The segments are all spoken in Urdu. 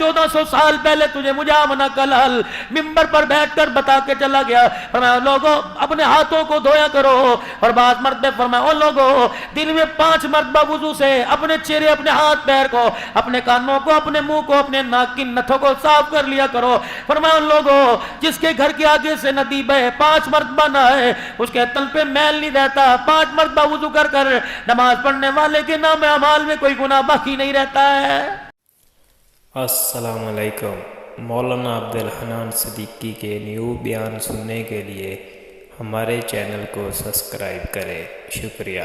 1400 سال پہلے تجھے مجامنہ کلال ممبر پر بیٹھ کر بتا کے چلا گیا. فرمایا لوگوں اپنے ہاتھوں کو دھویا کرو. اور بعض مرتبہ فرمایا او لوگوں دن میں 5 مرتبہ وضو سے اپنے چہرے, اپنے ہاتھ پیر کو, اپنے کانوں کو, اپنے منہ کو, اپنے ناک کی نتھوں کو صاف کر لیا کرو. فرمایا ان لوگوں جس کے گھر کے آگے سے ندی بہے 5 مرتبہ نہائے اس کے تن پہ میل نہیں رہتا. 5 مرتبہ وضو کر کر نماز پڑھنے والے کے نام اعمال میں کوئی گناہ باقی نہیں رہتا ہے. السلام علیکم. مولانا عبدالحنان صدیقی کے نیو بیان سننے کے لیے ہمارے چینل کو سبسکرائب کریں. شکریہ.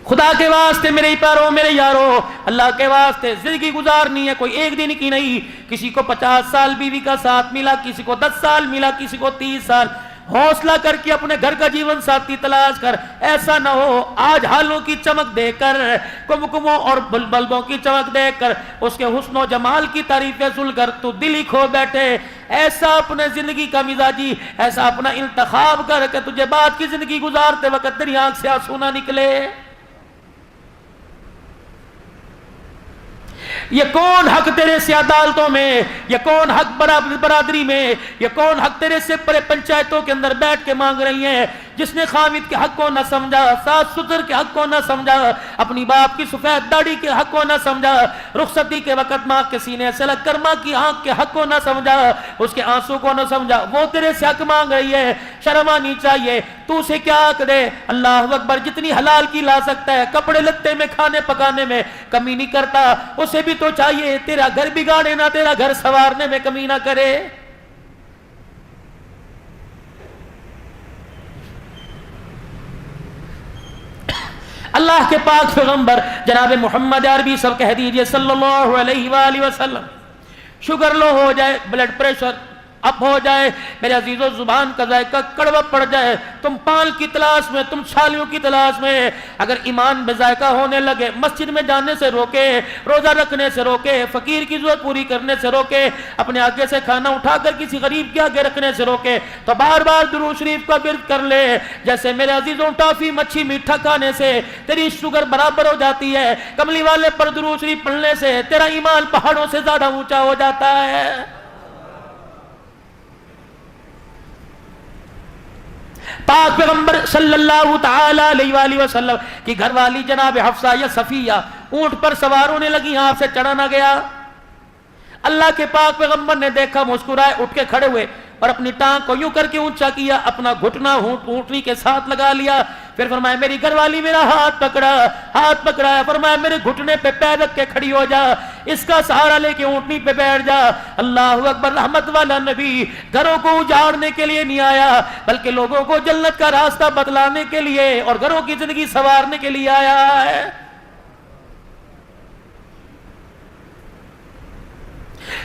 خدا کے واسطے میرے پیاروں, میرے یاروں, اللہ کے واسطے زندگی گزارنی ہے, کوئی ایک دن کی نہیں. کسی کو 50 سال بیوی کا ساتھ ملا, کسی کو 10 سال ملا, کسی کو 30 سال. حوصلہ کر کے اپنے گھر کا جیون ساتھی تلاش کر. ایسا نہ ہو آج حالوں کی چمک دیکھ کر, کمکموں اور بلبوں کی چمک دیکھ کر, اس کے حسن و جمال کی تعریفیں سن کر تو دل ہی کھو بیٹھے. ایسا اپنے زندگی کا مزاجی, ایسا اپنا انتخاب کر کہ تجھے بعد کی زندگی گزارتے وقت تیری آنکھ سے آنسو نہ نکلے. یہ کون حق تیرے سے عدالتوں میں, یہ کون حق برادری میں, یہ کون حق تیرے سے پرے پنچایتوں کے اندر بیٹھ کے مانگ رہی ہیں. جس نے خامد کے حق کو نہ سمجھا, ساس سسر کے حق کو نہ سمجھا, اپنی باپ کی سفید داڑھی کے حق کو نہ سمجھا, رخصتی کے وقت ماں کے سینے سے لگ کر ماں کی آنکھ کے حق کو نہ سمجھا, اس کے آنسو کو نہ سمجھا, وہ تیرے سے حق مانگ رہی ہے. شرم آنی چاہیے. تو اسے کیا حق دے؟ اللہ اکبر, جتنی حلال کی لا سکتا ہے, کپڑے لتے میں کھانے پکانے میں کمی نہیں کرتا. اسے بھی تو چاہیے تیرا گھر بگاڑے نہ, تیرا گھر سنوارنے میں کمی نہ کرے. اللہ کے پاک پیغمبر جناب محمد عربی سب کہہ دیجئے صلی اللہ علیہ وآلہ وسلم, شوگر لو ہو جائے, بلڈ پریشر اپ ہو جائے, میرے عزیزو زبان کا ذائقہ کڑوا پڑ جائے, تم پال کی تلاش میں, تم چھالیوں کی تلاش میں, اگر ایمان بے ذائقہ ہونے لگے, مسجد میں جانے سے روکے, روزہ رکھنے سے روکے, فقیر کی ضرورت پوری کرنے سے روکے, اپنے آگے سے کھانا اٹھا کر کسی غریب کے آگے رکھنے سے روکے, تو بار بار درود شریف کا ورد کر لے. جیسے میرے عزیزوں ٹافی مچھی میٹھا کھانے سے تیری شوگر برابر ہو جاتی ہے, کملی والے پر درود شریف پڑھنے سے تیرا ایمان پہاڑوں سے زیادہ اونچا ہو جاتا ہے. پاک پیغمبر صلی اللہ تعالی علیہ وآلہ وسلم کی گھر والی جناب حفصہ یا صفیہ اونٹ پر سوار ہونے لگی, آپ سے چڑھا نہ گیا. اللہ کے پاک پیغمبر نے دیکھا, مسکرائے, اٹھ کے کھڑے ہوئے اور اپنی ٹانگ کو یوں کر کے اونچا کیا, اپنا گھٹنا اونٹنی کے ساتھ لگا لیا. پھر فرمایا میری گھر والی میرا ہاتھ پکڑا, فرمایا میرے گھٹنے پہ پیر رکھ کے کھڑی ہو جا, اس کا سہارا لے کے اونٹنی پہ بیٹھ جا. اللہ اکبر. رحمت والا نبی گھروں کو اجاڑنے کے لیے نہیں آیا, بلکہ لوگوں کو جنت کا راستہ بتلانے کے لیے اور گھروں کی زندگی سنوارنے کے لیے آیا ہے.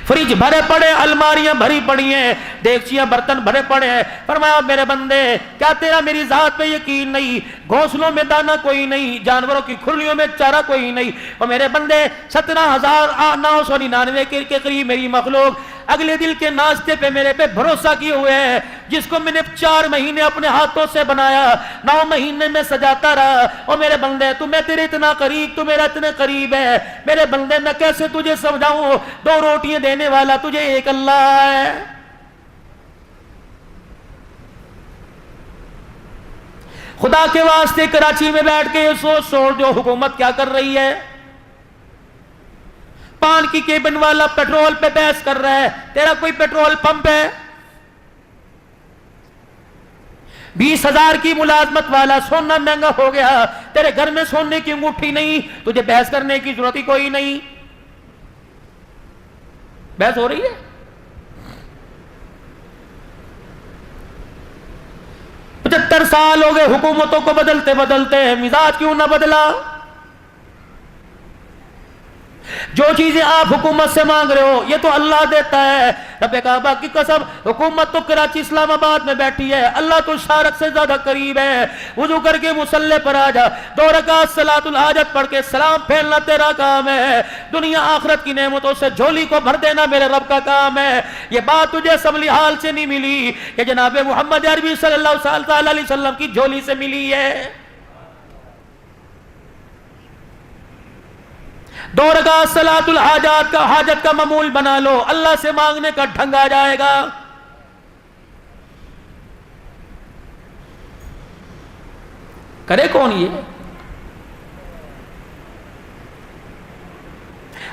فریج بھرے پڑے, الماریاں بھری پڑی ہیں, دیگچیاں برتن بھرے پڑے ہیں. فرمایا میرے بندے کیا تیرا میری ذات پہ یقین نہیں؟ گھونسلوں میں دانا کوئی نہیں, جانوروں کی کھرلیوں میں چارہ کوئی نہیں. اور میرے بندے 17,999 کے قریب میری مخلوق اگلے دل کے ناشتے پہ میرے پہ بھروسہ کیے ہوئے ہیں, جس کو میں نے 4 مہینے اپنے ہاتھوں سے بنایا, 9 مہینے میں سجاتا رہا. اور میرے بندے تو میں تیرے اتنا قریب, تو میرا اتنے قریب ہے. میرے بندے میں کیسے تجھے سمجھاؤں, 2 روٹیاں دینے والا تجھے ایک اللہ ہے. خدا کے واسطے کراچی میں بیٹھ کے یہ سوچ جو حکومت کیا کر رہی ہے. پان کی کیبن والا پیٹرول پہ بحث کر رہا ہے, تیرا کوئی پیٹرول پمپ ہے؟ 20,000 کی ملازمت والا, سونا مہنگا ہو گیا, تیرے گھر میں سونے کی انگوٹھی نہیں, تجھے بحث کرنے کی ضرورت ہی کوئی نہیں. بحث ہو رہی ہے. 75 سال ہو گئے حکومتوں کو بدلتے بدلتے, مزاج کیوں نہ بدلا؟ جو چیزیں آپ حکومت سے مانگ رہے ہو یہ تو اللہ دیتا ہے. رب کعبہ کی قسم, حکومت تو کراچی اسلام آباد میں بیٹھی ہے, اللہ تو شارق سے زیادہ قریب ہے. وضو کر کے مصلی پر آ جا, 2 رکعت صلاۃ الحاجت پڑھ کے سلام پھیرنا تیرا کام ہے. دنیا آخرت کی نعمتوں سے جھولی کو بھر دینا میرے رب کا کام ہے. یہ بات تجھے اسمبلی حال سے نہیں ملی, یہ جناب محمد عربی صلی اللہ علیہ وسلم کی جھولی سے ملی ہے. 2 رکعت صلاۃ الحاجات کا حاجت کا معمول بنا لو, اللہ سے مانگنے کا ڈھنگ آ جائے گا. کرے کون یہ؟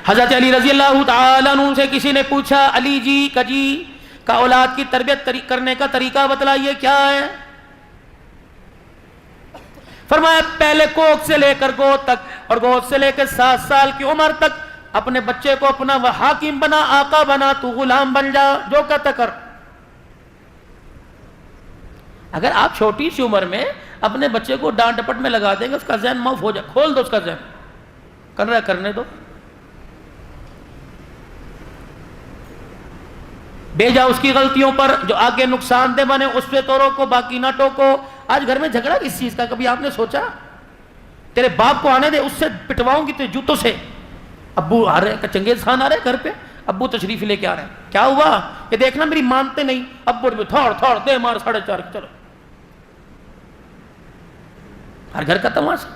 حضرت علی رضی اللہ تعالیٰ عنہ سے کسی نے پوچھا, علی جی کا اولاد کی تربیت کرنے کا طریقہ بتلائیے کیا ہے؟ فرمایا پہلے کوکھ سے لے کر گود تک اور گود سے لے کر 7 سال کی عمر تک اپنے بچے کو اپنا وہ حاکم بنا, آقا بنا, تو غلام بن جا, جو کہتا کر. اگر آپ چھوٹی سی عمر میں اپنے بچے کو ڈانٹ ڈپٹ میں لگا دیں گے, اس کا ذہن معاف ہو جائے, کھول دو اس کا ذہن, کر رہا ہے کرنے دو. بھیجا اس کی غلطیوں پر, جو آگے نقصان دہ بنے اس پہ تو روکو, باقی نہ ٹوکو. آج گھر میں جھگڑا کس چیز کا, کبھی آپ نے سوچا؟ تیرے باپ کو آنے دے, اس سے پٹواؤں گی تیرے جوتوں سے. ابو آ رہے ہیں, چنگیز خان آ رہے ہیں گھر پہ, ابو تشریف لے کے آ رہے ہیں, کیا ہوا؟ یہ دیکھنا میری مانتے نہیں. ابو تھوڑ دے مار 4.5, چلو. ہر گھر کا تماشا.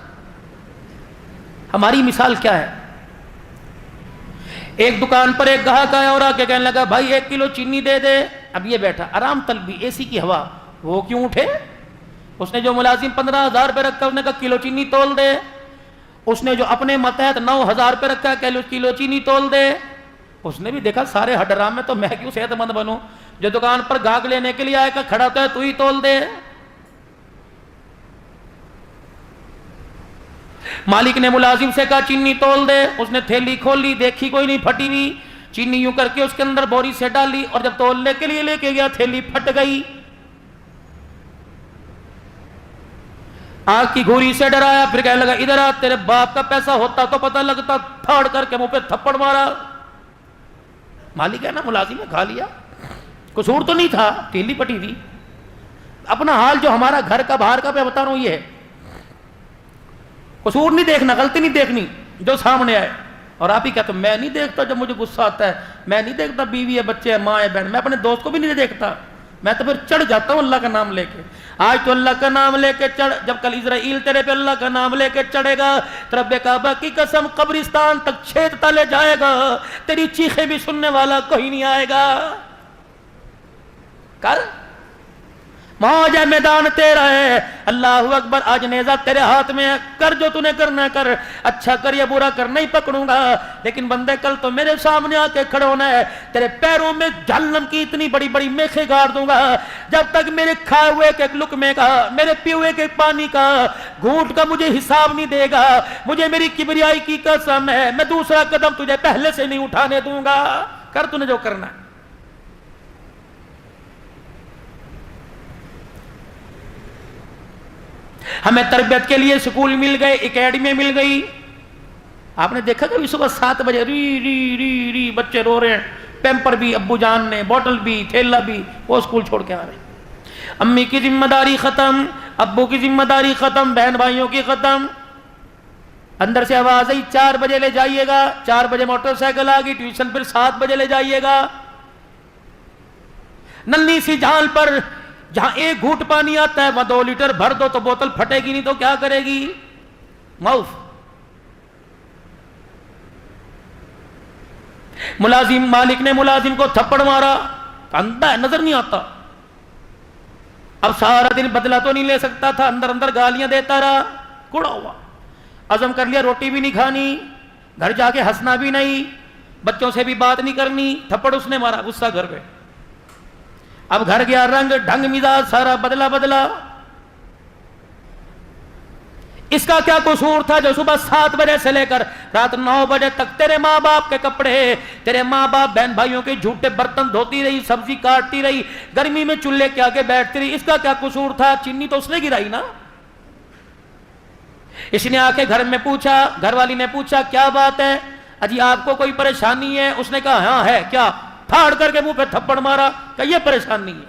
ہماری مثال کیا ہے؟ ایک دکان پر ایک گاہک آیا اور آ کے کہنے لگا, بھائی 1 کلو چینی دے دے. اب یہ بیٹھا آرام طلبی, اے سی کی ہوا, وہ کیوں اٹھے؟ اس نے جو ملازم 15,000 روپے رکھا, اس نے کہا کلو چینی تول دے. اس نے جو اپنے ماتحت 9,000 روپے رکھا, کلو چینی تول دے. اس نے بھی دیکھا سارے حرام میں تو میں کیوں صحت مند بنوں, جو دکان پر گاہک لینے کے لیے آئے گا کھڑا ہوتا ہے, تو ہی تول دے. مالک نے ملازم سے کہا چینی تول دے. اس نے تھیلی کھولی, دیکھی کوئی نہیں, پھٹی ہوئی چینی یوں کر کے اس کے اندر بوری سے ڈالی, اور جب تولنے کے لیے لے کے گیا تھیلی پھٹ گئی. آنکھ کی گھوری سے ڈرایا, پھر کہنے لگا ادھر آ, تیرے باپ کا پیسہ ہوتا تو پتہ لگتا. تھاڑ کر کے منہ پہ تھپڑ مارا. مالک ہے نا, ملازم نے کھا لیا, قصور تو نہیں تھا, تھیلی پٹی تھی. اپنا حال جو ہمارا گھر کا باہر کا میں بتا رہا ہوں یہ ہے. قصور نہیں دیکھنا, غلطی نہیں دیکھنی, جو سامنے آئے. اور آپ ہی کہتے میں نہیں دیکھتا جب مجھے غصہ آتا ہے, میں نہیں دیکھتا بیوی ہے, بچے ہے, ماں ہے, بہن, میں اپنے دوست کو بھی نہیں دیکھتا, میں تو پھر چڑھ جاتا ہوں اللہ کا نام لے کے. آج تو اللہ کا نام لے کے چڑھ, جب کل اسرائیل تیرے پہ اللہ کا نام لے کے چڑھے گا, رب کعبہ کی قسم قبرستان تک چھیدتا لے جائے گا, تیری چیخیں بھی سننے والا کوئی نہیں آئے گا. کر موج ہے, میدان تیرا ہے, اللہ اکبر. آج نیزہ تیرے ہاتھ میں ہے, کر جو تو نے کرنا کر, اچھا کر یا برا کر, نہیں پکڑوں گا. لیکن بندے کل تو میرے سامنے آ کے کھڑے ہونا ہے, تیرے پیروں میں جہنم کی اتنی بڑی بڑی میخیں گاڑ دوں گا, جب تک میرے کھائے ہوئے کے لقمے کا, میرے پیے ہوئے کے پانی کا, گھونٹ کا مجھے حساب نہیں دے گا. مجھے میری کبریائی کی قسم ہے, میں دوسرا قدم تجھے پہلے سے نہیں اٹھانے دوں گا. کر تو نے جو کرنا ہے. ہمیں تربیت کے لیے سکول مل گئے, اکیڈمی مل گئی. آپ نے دیکھا کہ صبح 7 بجے ری ری ری ری بچے رو رہے ہیں, پیمپر بھی ابو جان نے, بوٹل بھی, تھیلا بھی, وہ اسکول چھوڑ کے آ رہے ہیں. امی کی ذمہ داری ختم, ابو کی ذمہ داری ختم, بہن بھائیوں کی ختم. اندر سے آواز آئی 4 بجے لے جائیے گا, 4 بجے موٹر سائیکل آ گئی, ٹیوشن پھر 7 بجے لے جائیے گا. ننھی سی جھال پر جہاں 1 گھونٹ پانی آتا ہے وہاں 2 لیٹر بھر دو تو بوتل پھٹے گی نہیں تو کیا کرے گی؟ معاف. مالک نے ملازم کو تھپڑ مارا, اندھا ہے, نظر نہیں آتا. اب سارا دن بدلہ تو نہیں لے سکتا تھا, اندر اندر گالیاں دیتا رہا, کوڑا ہوا. عزم کر لیا روٹی بھی نہیں کھانی, گھر جا کے ہنسنا بھی نہیں, بچوں سے بھی بات نہیں کرنی. تھپڑ اس نے مارا, غصہ گھر پہ. اب گھر گیا, رنگ ڈھنگ مزاج سارا بدلا. اس کا کیا قصور تھا جو صبح 7 بجے سے لے کر رات 9 بجے تک تیرے ماں باپ کے کپڑے, تیرے ماں باپ بہن بھائیوں کے جھوٹے برتن دھوتی رہی, سبزی کاٹتی رہی, گرمی میں چولہے کے آگے بیٹھتی رہی. اس کا کیا قصور تھا؟ چینی تو اس نے گرائی نا. اس نے آ کے گھر میں پوچھا, گھر والی نے پوچھا کیا بات ہے اجی, آپ کو کوئی پریشانی ہے؟ اس نے کہا ہاں ہے. کیا؟ پھاڑ کر کے منہ پہ تھپڑ مارا کہ یہ پریشانی ہے.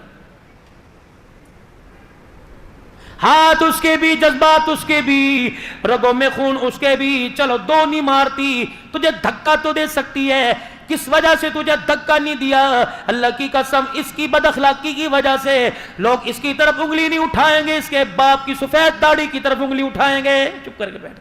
ہاتھ اس کے بھی, جذبات اس کے بھی, رگوں میں خون اس کے بھی. چلو 2 نہیں مارتی, تجھے دھکا تو دے سکتی ہے. کس وجہ سے تجھے دھکا نہیں دیا؟ اللہ کی قسم اس کی بد اخلاقی کی وجہ سے لوگ اس کی طرف انگلی نہیں اٹھائیں گے, اس کے باپ کی سفید داڑھی کی طرف انگلی اٹھائیں گے. چپ کر کے بیٹھ.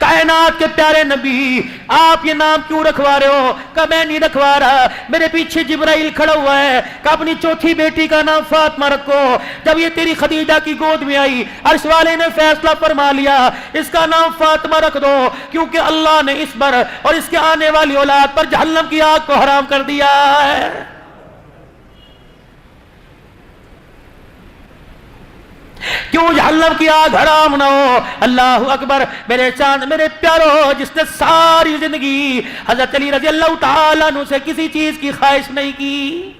کائنات کے پیارے نبی آپ یہ نام کیوں رکھوا رہے ہو؟ کہ میں نہیں رکھوا رہا، میرے پیچھے جبرائیل کھڑا ہوا ہے کہ اپنی چوتھی بیٹی کا نام فاطمہ رکھو۔ جب یہ تیری خدیجہ کی گود میں آئی، عرش والے نے فیصلہ فرما لیا اس کا نام فاطمہ رکھ دو، کیونکہ اللہ نے اس پر اور اس کے آنے والی اولاد پر جہنم کی آگ کو حرام کر دیا ہے۔ کیوں جہنم کی آگ حرام نہ ہو؟ اللہ اکبر۔ میرے چاند، میرے پیارو، جس نے ساری زندگی حضرت علی رضی اللہ تعالیٰ عنہ سے کسی چیز کی خواہش نہیں کی،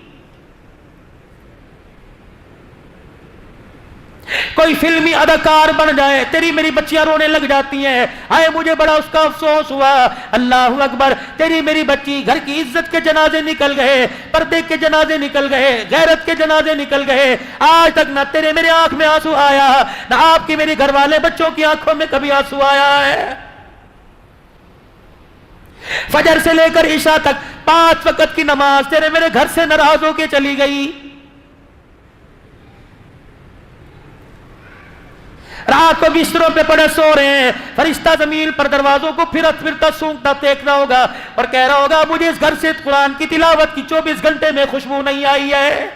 کوئی فلمی اداکار بن جائے، تیری میری بچیاں رونے لگ جاتی ہیں، آئے مجھے بڑا اس کا افسوس ہوا۔ اللہ اکبر، تیری میری بچی گھر کی عزت کے جنازے نکل گئے، پردے کے جنازے نکل گئے، غیرت کے جنازے نکل گئے، آج تک نہ تیرے میرے آنکھ میں آنسو آیا، نہ آپ کی میری گھر والے بچوں کی آنکھوں میں کبھی آنسو آیا ہے۔ فجر سے لے کر عشاء تک 5 وقت کی نماز تیرے میرے گھر سے ناراض ہو کے چلی گئی، رات کو بستروں پہ پڑے سو رہے ہیں، فرشتہ زمین پر دروازوں کو پھرتا سونگتا دیکھنا ہوگا اور کہہ رہا ہوگا مجھے اس گھر سے قرآن کی تلاوت کی 24 گھنٹے میں خوشبو نہیں آئی ہے۔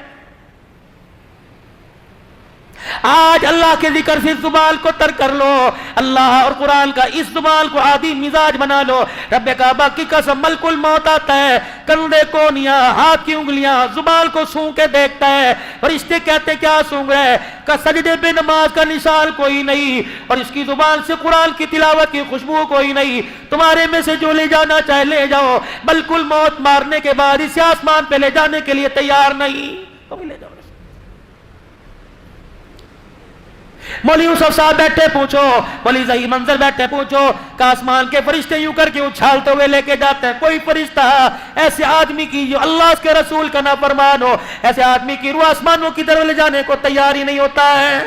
آج اللہ کے ذکر سے زبان کو ترک کر لو، اللہ اور قرآن کا اس زبان کو عادی مزاج بنا لو۔ رب کعبہ کی قسم، ملک الموت آتا ہے، کندھے کونیاں، ہاتھ کی انگلیاں زبان کو سونگ کے دیکھتا ہے، فرشتے کہتے کیا سونگ رہے؟ کہ سجدے پہ نماز کا نشان کوئی نہیں اور اس کی زبان سے قرآن کی تلاوت کی خوشبو کوئی نہیں، تمہارے میں سے جو لے جانا چاہے لے جاؤ، ملک الموت مارنے کے بعد اسے آسمان پہ لے جانے کے لیے تیار نہیں، تمہیں لے جاؤ۔ مولی یوسف صاحب بیٹھے پوچھو، مولی ظہیر منظر بیٹھے پوچھو کہ آسمان کے فرشتے یوں کر کے اچھالتے ہوئے لے کے جاتے ہیں، کوئی فرشتہ ایسے آدمی کی جو اللہ اس کے رسول کا نافرمان ہو، ایسے آدمی کی روح آسمانوں کی طرف لے جانے کو تیار ہی نہیں ہوتا ہے۔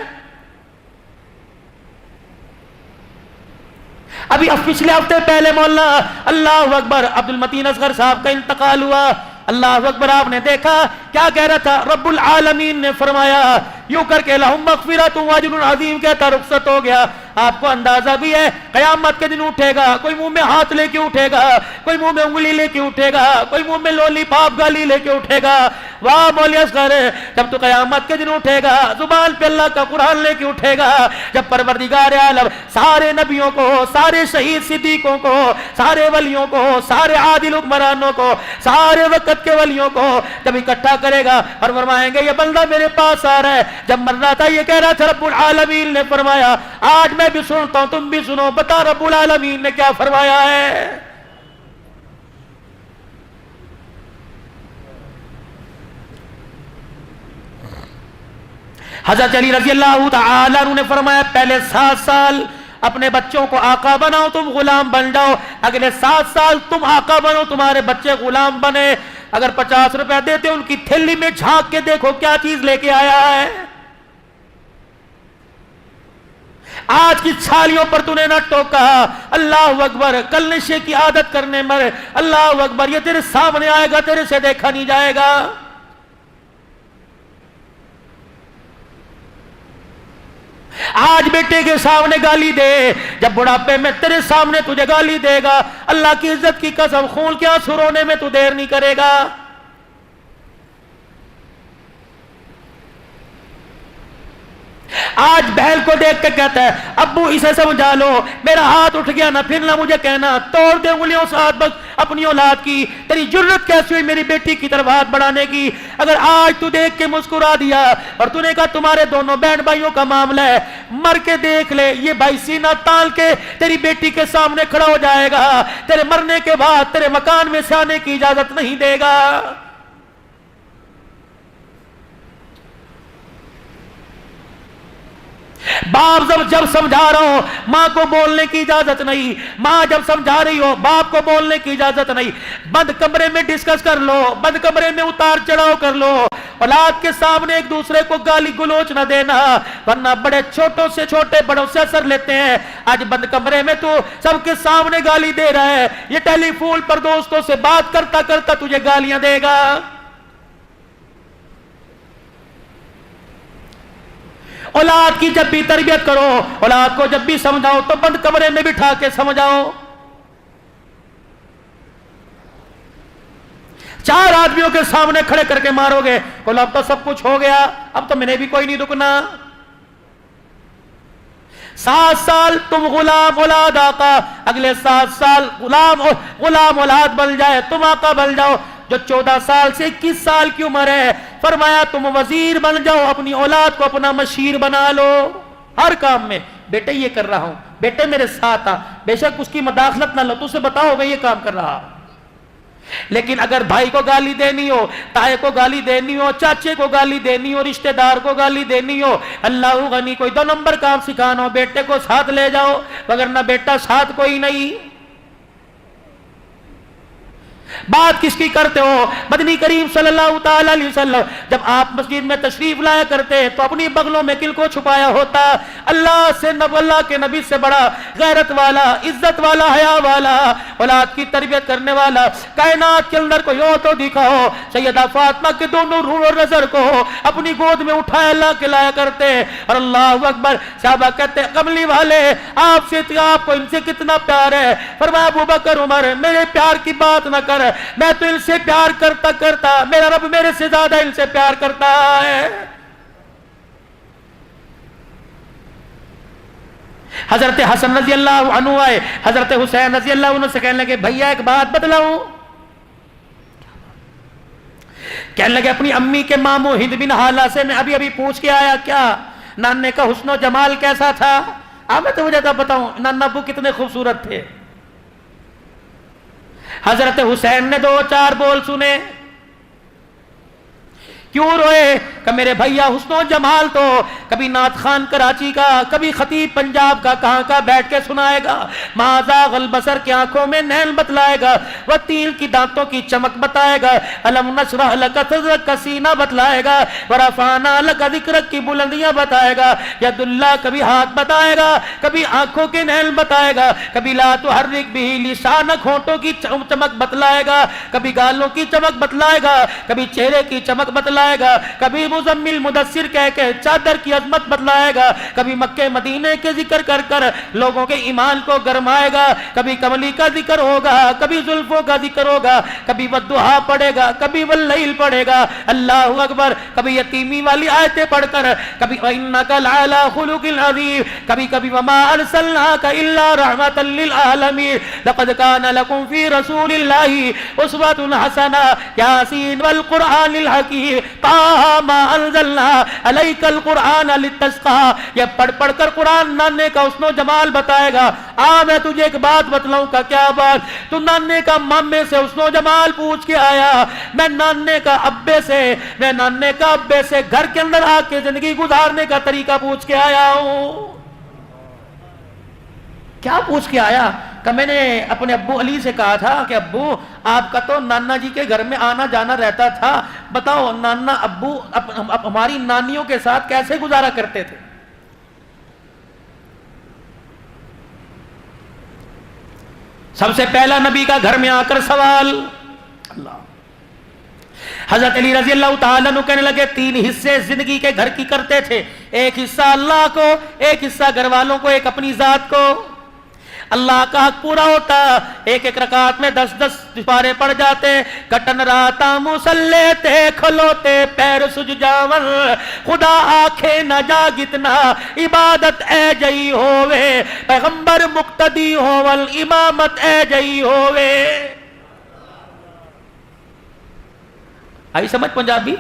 ابھی پچھلے ہفتے پہلے مولانا اللہ اکبر عبد المتین اصغر صاحب کا انتقال ہوا، اللہ اکبر۔ آپ نے دیکھا کیا کہہ رہا تھا؟ رب العالمین نے فرمایا یوں کر کے لہم مغفرۃ واجر عظیم کہتا رخصت ہو گیا۔ آپ کو اندازہ بھی ہے قیامت کے دن اٹھے گا، کوئی منہ میں ہاتھ لے کے اٹھے گا، کوئی منہ میں انگلی لے کے اٹھے گا، کوئی منہ میں لولی پاپ گالی لے کے اٹھے گا۔ واہ مولی اصغر، جب تو قیامت کے دن اٹھے گا زبان پہ اللہ کا قرآن لے کے اٹھے گا، جب پروردگار عالم سارے نبیوں کو، سارے شہید صدیقوں کو، سارے ولیوں کو، سارے عادل حکمرانوں کو، سارے وقت کے ولیوں کو جب اکٹھا کرے گا اور فرمائیں گے یہ بندہ میرے پاس آ رہا ہے، جب مر رہا تھا یہ کہہ رہا تھا رب العالمین نے فرمایا آج میں بھی سنتا ہوں تم بھی سنو، بتا رب العالمین نے کیا فرمایا ہے؟ حضرت علی رضی اللہ تعالیٰ عنہ نے فرمایا پہلے 7 سال اپنے بچوں کو آقا بناؤ، تم غلام بن جاؤ، اگلے 7 سال تم آقا بنو، تمہارے بچے غلام بنے۔ اگر 50 روپے دیتے ان کی تھیلی میں جھانک کے دیکھو کیا چیز لے کے آیا ہے۔ آج کی چھالیوں پر تو نے نہ ٹوکا، اللہ اکبر، کل نشے کی عادت کرنے مر، اللہ اکبر، یہ تیرے سامنے آئے گا، تیرے سے دیکھا نہیں جائے گا۔ آج بیٹے کے سامنے گالی دے، جب بڑھاپے میں تیرے سامنے تجھے گالی دے گا، اللہ کی عزت کی قسم خون کے آنسو رونے میں تو دیر نہیں کرے گا۔ آج بہن کو دیکھ کے کہتا ہے ابو اسے سمجھا لو، میرا ہاتھ اٹھ گیا نہ پھر نہ مجھے کہنا، توڑ دے انگلیوں سے ہاتھ بس اپنی اولاد کی، تیری جرت کیسی ہوئی میری بیٹی کی طرف ہاتھ بڑھانے کی؟ اگر آج تو دیکھ کے مسکرا دیا اور تو نے کہا تمہارے دونوں بہن بھائیوں کا معاملہ ہے، مر کے دیکھ لے، یہ بھائی سینہ تال کے تیری بیٹی کے سامنے کھڑا ہو جائے گا، تیرے مرنے کے بعد تیرے مکان میں سے آنے کی اجازت نہیں دے گا۔ باپ جب سمجھا رہا ہو ماں کو بولنے کی اجازت نہیں، ماں جب سمجھا رہی ہو باپ کو بولنے کی اجازت نہیں۔ بند کمرے میں ڈسکس کر لو، بند کمرے میں اتار چڑھاؤ کر لو، اولاد کے سامنے ایک دوسرے کو گالی گلوچ نہ دینا، ورنہ بڑے چھوٹوں سے چھوٹے بڑوں سے اثر لیتے ہیں۔ آج بند کمرے میں تو سب کے سامنے گالی دے رہا ہے، یہ ٹیلی فون پر دوستوں سے بات کرتا کرتا تجھے گالیاں دے گا۔ اولاد کی جب بھی تربیت کرو، اولاد کو جب بھی سمجھاؤ تو بند کمرے میں بٹھا کے سمجھاؤ. 4 آدمیوں کے سامنے کھڑے کر کے مارو گے، بولو اب تو سب کچھ ہو گیا، اب تو میں نے بھی کوئی نہیں رکنا. 7 سال تم غلام اولاد آقا، اگلے 7 سال غلام اولاد بن جائے، تم آقا بن جاؤ. جو 14 سال سے 21 سال کی عمر ہے، فرمایا تم وزیر بن جاؤ، اپنی اولاد کو اپنا مشیر بنا لو. ہر کام میں بیٹے یہ کر رہا ہوں، بیٹے میرے ساتھ آ، بے شک اس کی مداخلت نہ لو، تو اسے بتاؤ میں یہ کام کر رہا. لیکن اگر بھائی کو گالی دینی ہو، تائے کو گالی دینی ہو، چاچے کو گالی دینی ہو، رشتہ دار کو گالی دینی ہو، اللہ غنی کوئی 2 نمبر کام سکھانا ہو، بیٹے کو ساتھ لے جاؤ، وگرنہ بیٹا ساتھ کوئی نہیں. بات کس کی کرتے ہو؟ مدنی کریم صلی اللہ تعالی علیہ وسلم جب آپ مسجد میں تشریف لایا کرتے تو اپنی بغلوں میں کل کو چھپایا ہوتا. اللہ کے نبی سے بڑا غیرت والا، عزت والا، حیا والا، اولاد کی تربیت کرنے والا کائنات کے اندر کوئی اور تو دکھاؤ. سیدہ فاطمہ کے دونوں روح اور نظر کو اپنی گود میں اٹھایا اللہ کے لایا کرتے، اور اللہ اکبر. صحابہ کہتے کملی والے آپ سے، آپ کو ان سے کتنا پیار ہے. فرمایا ابو بکر عمر میرے پیار کی بات نہ کر، میں تو ان سے پیار کرتا کرتا میرا رب میرے سے زیادہ ان سے پیار کرتا ہے. حضرت حسن رضی اللہ عنہ آئے، حضرت حسین رضی اللہ عنہ سے کہنے لگے بھیا ایک بات بتلاؤں. کہنے لگے اپنی امی کے ماموں ہند بن حالہ سے میں ابھی پوچھ کے آیا، کیا نانے کا حسن و جمال کیسا تھا؟ میں تو مجھے بتاؤں نانا ابو کتنے خوبصورت تھے. حضرت حسین نے 2-4 بول سنے. کیوں روئے؟ کہ میرے بھیا حسن و جمال تو کبھی نعت خان کراچی کا، کبھی خطیب پنجاب کا کہاں کا بیٹھ کے سنائے گا، ما زاغ البصر کی آنکھوں میں نین بتلائے گا، وہ تیل کی دانتوں کی چمک بتائے گا، علم نشرح لک صدرک کا سینہ بتلائے گا، ورفعنا لک ذکرک کی بلندیاں بتائے گا. ید اللہ کبھی ہاتھ بتائے گا، کبھی آنکھوں کے نین بتائے گا، کبھی لا تحرک بہ لسانک ہونٹوں کی چمک بتلائے گا، کبھی گالوں کی چمک بتلائے گا، کبھی چہرے کی چمک بتلائے گا، کبھی مزمل مدثر کہہ کے چادر کی عظمت بتلائے گا، کبھی مکے مدینے کے ذکر کر کر لوگوں کے ایمان کو گرمائے گا، کبھی کملی کا ذکر ہوگا، کبھی زلفوں کا ذکر ہوگا، کبھی والضحیٰ پڑھے گا، کبھی واللیل پڑھے گا، اللہ اکبر، کبھی یتیمی والی آیتیں پڑھ کر، کبھی وَإِنَّكَ لَعَلَىٰ خُلُقٍ عَظِيمٍ، کبھی کبھی وَمَا أَرْسَلْنَاكَ إِلَّا رَحْمَةً لِّلْعَالَمِينَ لَقَدْ كَانَ لَكُمْ فِي رَسُولِ اللَّهِ أُسْوَةٌ حَسَنَةٌ يَاسِينَ وَالْقُرْآنِ الْحَكِيمِ طه ما انزلنا علیک القرآن لتشقى. یہ پڑھ پڑھ کر قرآن نانے کا حسن و جمال بتائے گا. میں تجھے ایک بات بتلاؤں کا کیا بات؟ تو نانے کا مامے سے حسن و جمال پوچھ کے آیا، میں نانے کا ابے سے گھر کے اندر آ کے زندگی گزارنے کا طریقہ پوچھ کے آیا ہوں. کیا پوچھ کے آیا؟ کہ میں نے اپنے ابو علی سے کہا تھا کہ ابو آپ کا تو نانا جی کے گھر میں آنا جانا رہتا تھا، بتاؤ نانا ابو ہماری نانیوں کے ساتھ کیسے گزارا کرتے تھے؟ سب سے پہلا نبی کا گھر میں آ کر سوال. اللہ حضرت علی رضی اللہ تعالیٰ عنہ کہنے لگے 3 حصے زندگی کے گھر کی کرتے تھے، ایک حصہ اللہ کو، ایک حصہ گھر والوں کو، ایک اپنی ذات کو. اللہ کا حق پورا ہوتا، ایک ایک رکعت میں 10 پارے پڑ جاتے. کٹن راتا مسلے تے کھلوتے پیر سج جاون، خدا آنکھیں نہ جاگتنا عبادت اے جئی ہووے، پیغمبر مقتدی ہوول امامت اے جئی ہووے. آئی سمجھ پنجابی؟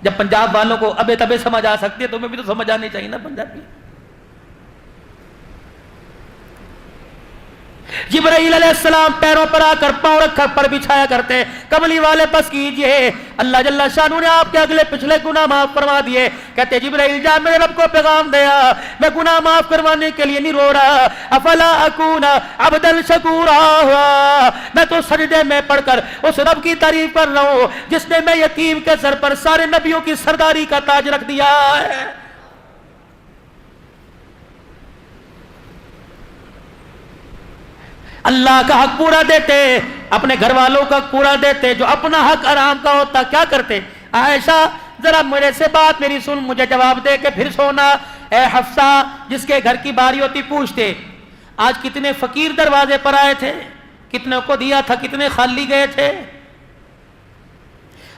جب پنجاب والوں کو ابے تبے سمجھ آ سکتی ہے تو میں بھی تو سمجھ آنی چاہیے نا پنجابی. جبرائیل علیہ السلام پیروں پر آ کر پاؤں رکھ کر پر بچھایا کرتے، کملی والے بس کیجئے، اللہ جل شانہ نے آپ کے اگلے پچھلے گناہ معاف فرما دیے. کہتے جبرائیل جا میرے رب کو پیغام دیا، میں گناہ معاف کروانے کے لیے نہیں رو رہا، افلا اکون عبدا شکورا، میں تو سجدے میں پڑھ کر اس رب کی تعریف کر رہا ہوں جس نے میں یتیم کے سر پر سارے نبیوں کی سرداری کا تاج رکھ دیا ہے. اللہ کا حق پورا دیتے، اپنے گھر والوں کا پورا دیتے، جو اپنا حق آرام کا ہوتا کیا کرتے؟ عائشہ ذرا میرے سے بات میری سن، مجھے جواب دے کے پھر سونا. اے حفصہ جس کے گھر کی باری ہوتی پوچھتے آج کتنے فقیر دروازے پر آئے تھے, کتنے کو دیا تھا, کتنے خالی گئے تھے.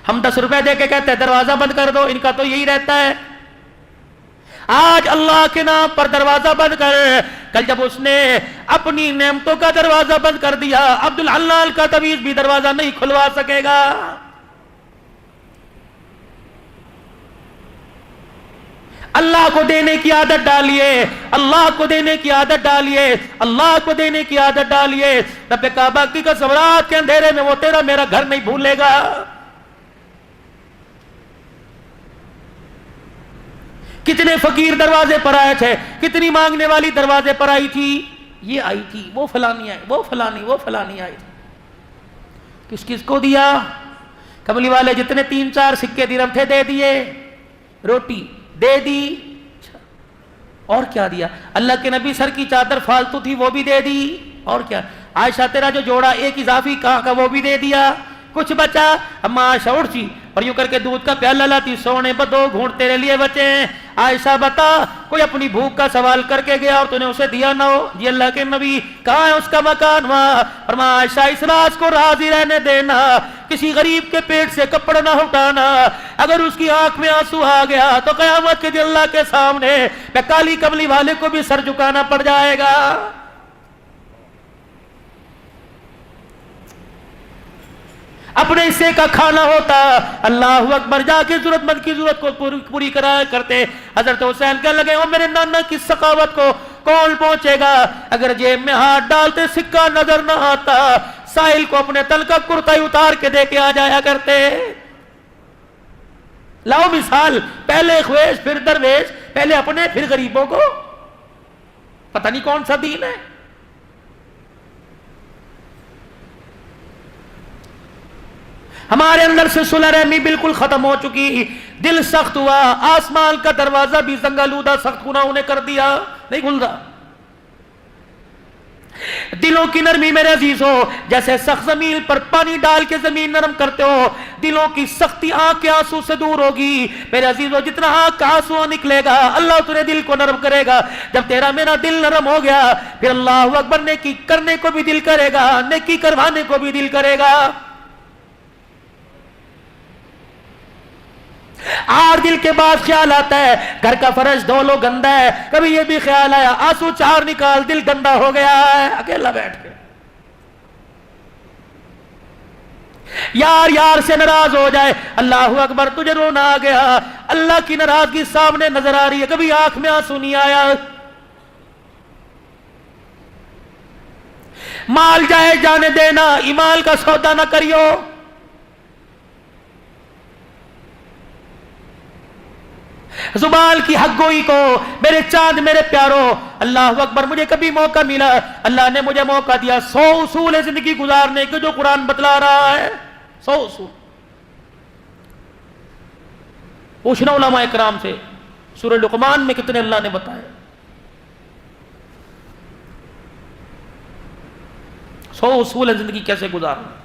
ہم 10 روپے دے کے کہتے ہیں دروازہ بند کر دو, ان کا تو یہی رہتا ہے. آج اللہ کے نام پر دروازہ بند کر. کل جب اس نے اپنی نعمتوں کا دروازہ بند کر دیا, عبد الحلال کا تعویذ بھی دروازہ نہیں کھلوا سکے گا. اللہ کو دینے کی عادت ڈالیے, اللہ کو دینے کی عادت ڈالیے, اللہ کو دینے کی عادت ڈالیے. رب کعبہ کی قسم رات کے اندھیرے میں وہ تیرا میرا گھر نہیں بھولے گا. کتنے فقیر دروازے پر آئے تھے, کتنی مانگنے والی دروازے پر آئی تھی, یہ آئی تھی, وہ فلانی آئی, وہ فلانی آئی تھی. کس کو دیا؟ کملی والے جتنے 3-4 سکے درہم تھے دے دیے, روٹی دے دی, اور کیا دیا؟ اللہ کے نبی سر کی چادر فالتو تھی وہ بھی دے دی, اور کیا؟ عائشہ تیرا جو جوڑا ایک اضافی کہاں کا وہ بھی دے دیا. کچھ بچا؟ اما عائشہ اٹھتی اور یوں کر کے دودھ کا پیالہ لاتی, سونے پر 2 گھونٹ تیرے لیے بچے ہیں. عائشہ بتا کوئی اپنی بھوک کا سوال کر کے گیا اور تو نے اسے دیا نہ ہو؟ جی اللہ کے نبی. کہاں ہے اس کا مکان؟ وہاں. فرمایا عائشہ اس راز کو راضی رہنے دینا, کسی غریب کے پیٹ سے کپڑا نہ اٹھانا. اگر اس کی آنکھ میں آنسو آ گیا تو قیامت کے دن اللہ کے سامنے میں کالی کملی والے کو بھی سر جھکانا پڑ جائے گا. اپنے حصے کا کھانا ہوتا, اللہ اکبر, جا کے ضرورت مند کی ضرورت کو پوری کرایا کرتے. حضرت حسین کہنے لگے او میرے نانا کی سخاوت کو کون پہنچے گا؟ اگر جیب میں ہاتھ ڈالتے سکہ نظر نہ آتا, سائل کو اپنے تل کا کرتا ہی اتار کے دے کے آ جایا کرتے. لاؤ مثال, پہلے خویش پھر درویش, پہلے اپنے پھر غریبوں کو. پتہ نہیں کون سا دین ہے. ہمارے اندر سے صلح رحمی بالکل ختم ہو چکی. دل سخت ہوا, آسمان کا دروازہ بھی زنگالودہ سخت گناہوں نے کر دیا, نہیں کھل رہا. دلوں کی نرمی میرے عزیزوں, جیسے سخت زمین پر پانی ڈال کے زمین نرم کرتے ہو, دلوں کی سختی آنکھ کے آنسو سے دور ہوگی. میرے عزیزوں جتنا آنکھ کا آنسو نکلے گا اللہ تیرے دل کو نرم کرے گا. جب تیرا میرا دل نرم ہو گیا پھر اللہ اکبر نیکی کرنے کو بھی دل کرے گا, نیکی کروانے کو بھی دل کرے گا. اور دل کے بعد خیال آتا ہے گھر کا فرش دھو لو گندا ہے. کبھی یہ بھی خیال آیا آنسو 4 نکال, دل گندا ہو گیا ہے. اکیلا بیٹھ کے یار سے ناراض ہو جائے, اللہ اکبر تجھے رونا آ گیا, اللہ کی ناراضگی سامنے نظر آ رہی ہے, کبھی آنکھ میں آنسو نہیں آیا. مال جائے جانے دینا, ایمان کا سودا نہ کریو. زبان کی حق گوئی کو, میرے چاند میرے پیاروں, اللہ اکبر مجھے کبھی موقع ملا, اللہ نے مجھے موقع دیا 100 اصول ہے زندگی گزارنے کے جو قرآن بتلا رہا ہے. 100 اصول. پوچھنا علماء اکرام سے سورہ لقمان میں کتنے اللہ نے بتائے. 100 اصول ہے زندگی کیسے گزارنا.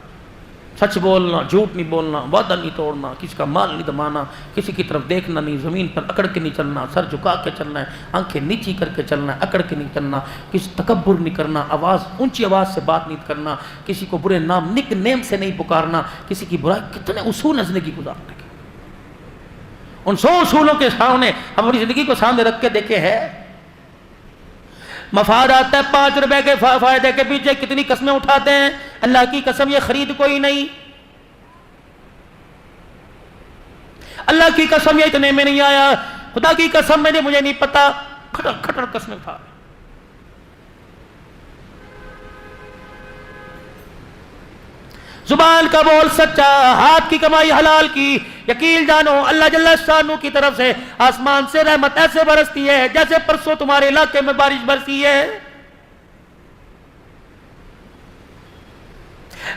سچ بولنا, جھوٹ نہیں بولنا, وعدہ نہیں توڑنا, کسی کا مال نہیں دبانا, کسی کی طرف دیکھنا نہیں, زمین پر اکڑ کے نہیں چلنا, سر جھکا کے چلنا ہے, آنکھیں نیچی کر کے چلنا ہے, اکڑ کے نہیں چلنا, کسی تکبر نہیں کرنا, اونچی آواز سے بات نہیں کرنا, کسی کو برے نام نک نیم سے نہیں پکارنا, کسی کی برائی. کتنے اصول ہیں زندگی گزارنے کے. ان 100 اصولوں کے سامنے ہم اپنی زندگی کو سامنے رکھ کے دیکھے ہے. مفاد آتا ہے 5 روپے کے فائدے کے پیچھے کتنی قسمیں اٹھاتے ہیں. اللہ کی قسم یہ خرید کوئی نہیں, اللہ کی قسم یہ اتنے میں نہیں آیا, خدا کی قسم مجھے نہیں پتا, کھٹر کھٹر قسمیں اٹھا. زبان کا بول سچا, ہاتھ کی کمائی حلال کی. یقین جانو اللہ جل شانہ کی طرف سے آسمان سے رحمت ایسے برستی ہے جیسے پرسوں تمہارے علاقے میں بارش برسی ہے.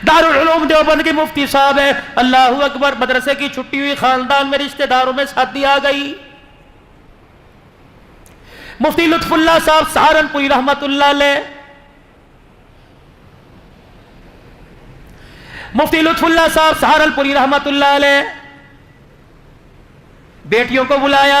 دارالعلوم دیوبند کے مفتی صاحب ہے, اللہ اکبر, مدرسے کی چھٹی ہوئی, خاندان میں رشتہ داروں میں شادی آ گئی. مفتی لطف اللہ صاحب سہارنپوری رحمت اللہ علیہ, مفتی لطف اللہ صاحب سہارنپوری رحمت اللہ علیہ بیٹیوں کو بلایا,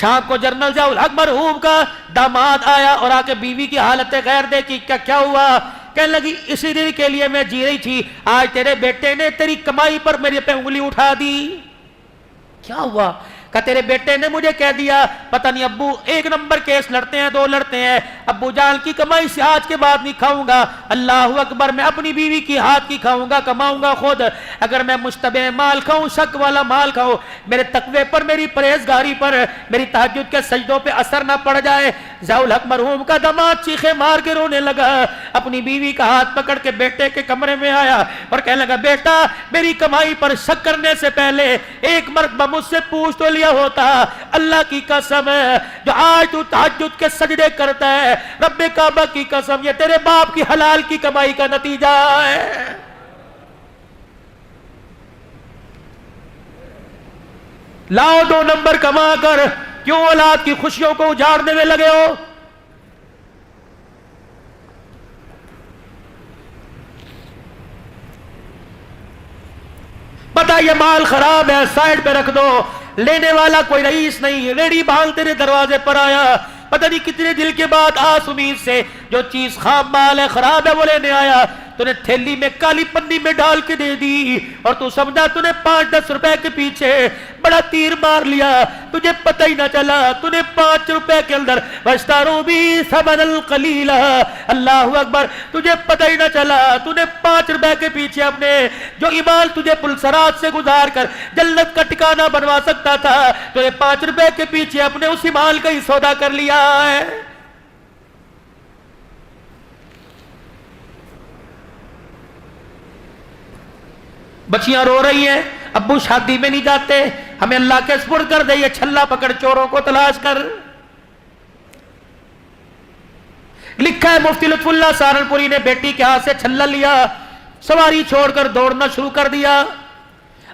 شام کو جنرل ضیاء الحق مرحوم کا داماد آیا اور آ کے بیوی کی حالت غیر دیکھی. کیا ہوا؟ کہنے لگی اسی دن کے لیے میں جی رہی تھی, آج تیرے بیٹے نے تیری کمائی پر میرے پہ انگلی اٹھا دی. کیا ہوا؟ کہ تیرے بیٹے نے مجھے کہہ دیا پتہ نہیں ابو ایک نمبر کیس لڑتے ہیں, 2 لڑتے ہیں, ابو جان کی کمائی سے آج کے بعد نہیں کھاؤں گا. اللہ اکبر, میں اپنی بیوی کی ہاتھ کی کھاؤں گا, کماؤں گا خود. اگر میں مشتبہ مال کھاؤں, شک والا مال کھاؤں, میرے تقوی پر, میری پرہیزگاری پر, میری تہجد کے سجدوں پہ اثر نہ پڑ جائے. ضیاء الحق مرحوم کا داماد چیخے مار کے رونے لگا, اپنی بیوی کا ہاتھ پکڑ کے بیٹے کے کمرے میں آیا اور کہنے لگا بیٹا میری کمائی پر شک کرنے سے پہلے ایک مرتبہ مجھ سے پوچھ تو لیا ہوتا. اللہ کی قسم ہے جو آج تو تہجد کے سجدے کرتا ہے, رب کعبہ کی قسم یہ تیرے باپ کی حلال کی کمائی کا نتیجہ ہے. لاؤ 2 نمبر کما کر کیوں اولاد کی خوشیوں کو اجاڑنے میں لگے ہو؟ پتہ یہ مال خراب ہے, سائڈ پہ رکھ دو. لینے والا کوئی رئیس نہیں, ریڑی بھانگ تیرے دروازے پر آیا, پتہ نہیں کتنے دل کے بعد آس امید سے جو چیز خام مال ہے, خراب ہے, وہ لینے آیا. تو نے تھیلی میں کالی پنی میں ڈال کے دے دی اور تو سمجھا تو نے 5-10 روپے کے پیچھے بڑا تیر مار لیا, تجھے پتہ ہی نہ چلا تو نے 5 روپے کے اندر واشتروا بی ثمنا قلیلا. اللہ اکبر, تجھے پتہ ہی نہ چلا تو نے 5 روپے کے پیچھے اپنے جو ایمان تجھے پلسرات سے گزار کر جنت کا ٹھکانہ بنوا سکتا تھا, تو نے 5 روپے کے پیچھے اپنے اس ایمان کا ہی سودا کر لیا ہے. بچیاں رو رہی ہیں, ابو شادی میں نہیں جاتے, ہمیں اللہ کے سپرد کر دے, یہ چھلا پکڑ چوروں کو تلاش کر. لکھا ہے مفتی لطف اللہ سہارنپوری نے بیٹی کے ہاتھ سے چھلا لیا, سواری چھوڑ کر دوڑنا شروع کر دیا.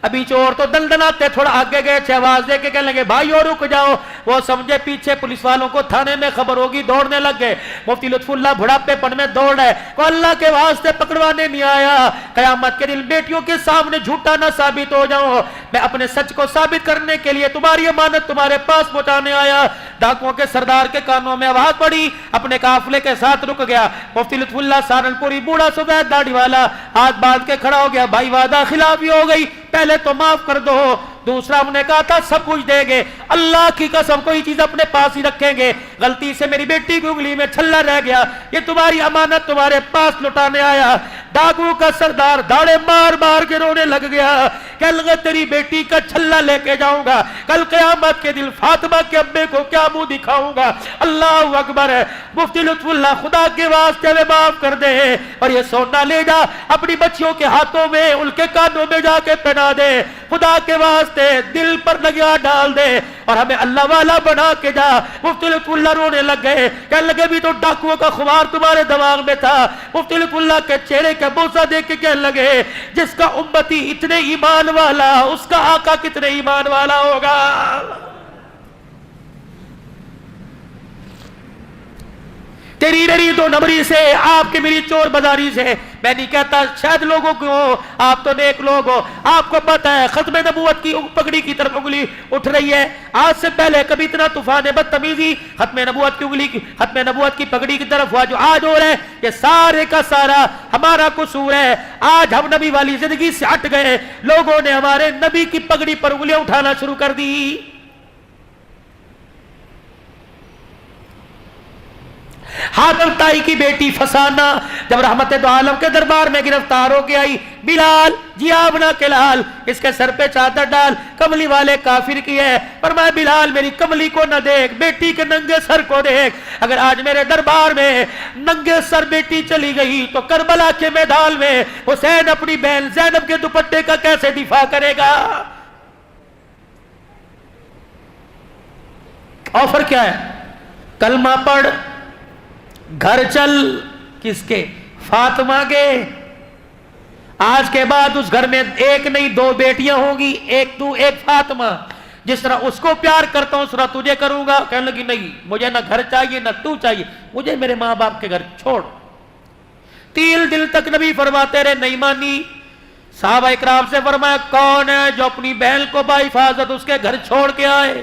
ابھی چور تو دندناتے تھوڑا آگے گئے, آواز دے کے کہنے لگے بھائیو رک جاؤ. وہ سمجھے پیچھے پولیس والوں کو تھانے میں خبر ہوگی, دوڑنے لگ گئے. مفتی لطف اللہ بڑھاپے پن میں دوڑ ہے, کو اللہ کے واسطے پکڑوانے نہیں آیا. قیامت کے دن بیٹیوں کے سامنے جھوٹا نہ ثابت ہو جاؤں, میں اپنے سچ کو ثابت کرنے کے لیے تمہاری امانت تمہارے پاس پہنچانے آیا. ڈاکوؤں کے سردار کے کانوں میں آواز پڑی, اپنے قافلے کے ساتھ رک گیا. مفتی لطف اللہ سہارنپوری بوڑھا سفید داڑھی والا ہاتھ باندھ کے کھڑا ہو گیا, بھائی وعدہ خلافی ہو گئی, پہلے تو معاف کر دو. دوسرا ہم نے کہا تھا سب کچھ دیں گے, اللہ کی قسم کوئی چیز اپنے پاس ہی رکھیں گے, غلطی سے میری بیٹی کی انگلی میں چھلا رہ گیا, یہ تمہاری امانت تمہارے پاس لٹانے آیا. ڈاکو کا سردار داڑے مار مار کے رونے لگ گیا, کہنے لگا تیری بیٹی کا چھلا لے کے جاؤں گا, کل قیامت کے دن فاطمہ کے ابے کو کیا منہ دکھاؤں گا. اللہ اکبر ہے. مفتی لطف اللہ خدا کے واسطے میں معاف کر دے, اور یہ سونا لے جا اپنی بچیوں کے ہاتھوں میں, ان کے کانوں میں جا کے پہنا دے, خدا کے واسطے دل پر لگیا ڈال دے, اور ہمیں اللہ والا بنا کے جا. مفتی لطف اللہ رونے لگ گئے, کہنے لگے بھی تو ڈاکوؤں کا خمار تمہارے دماغ میں تھا. مفتی لطف اللہ کے چہرے کا بوسہ دیکھ کے کہنے لگے جس کا امتی اتنے ایمان والا, اس کا آقا کتنے ایمان والا ہوگا. تیری میری 2 نمبری سے, آپ کی میری چور بازاری سے, میں نہیں کہتا شاید لوگوں کو, آپ تو نیک لوگ ہو, آپ کو پتہ ہے ختم نبوت کی پگڑی کی طرف انگلی اٹھ رہی ہے. آج سے پہلے کبھی اتنا طوفان بدتمیزی ختم نبوت کی انگلی, ختم نبوت کی پگڑی کی طرف ہوا جو آج ہو رہا ہے, یہ سارے کا سارا ہمارا قصور ہے. آج ہم نبی والی زندگی سے ہٹ گئے, لوگوں نے ہمارے نبی کی پگڑی پر انگلیاں اٹھانا شروع کر دی. حاتم تائی کی بیٹی فسانہ جب رحمت دو عالم کے دربار میں گرفتار ہو کے آئی, بلال جی آبنا کے لال, اس کے سر پہ چادر ڈال, کملی والے کافر کی ہے, پر میں بلال میری کملی کو نہ دیکھ, بیٹی کے ننگے سر کو دیکھ. اگر آج میرے دربار میں ننگے سر بیٹی چلی گئی تو کربلا کے میدان میں حسین اپنی بہن زینب کے دوپٹے کا کیسے دفاع کرے گا. آفر کیا ہے؟ کلمہ پڑھ, گھر چل. کس کے؟ فاطمہ کے. آج کے بعد اس گھر میں 1 نہیں 2 بیٹیاں ہوں گی, 1 تو 1 فاطمہ. جس طرح اس کو پیار کرتا ہوں اس طرح تجھے کروں گا. کہنے لگی نہیں, مجھے نہ گھر چاہیے نہ تو چاہیے, مجھے میرے ماں باپ کے گھر چھوڑ. 3 دن تک نبی فرماتے رہے, نہیں مانی. صحابہ اکرام سے فرمایا کون ہے جو اپنی بہن کو با حفاظت اس کے گھر چھوڑ کے آئے؟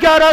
11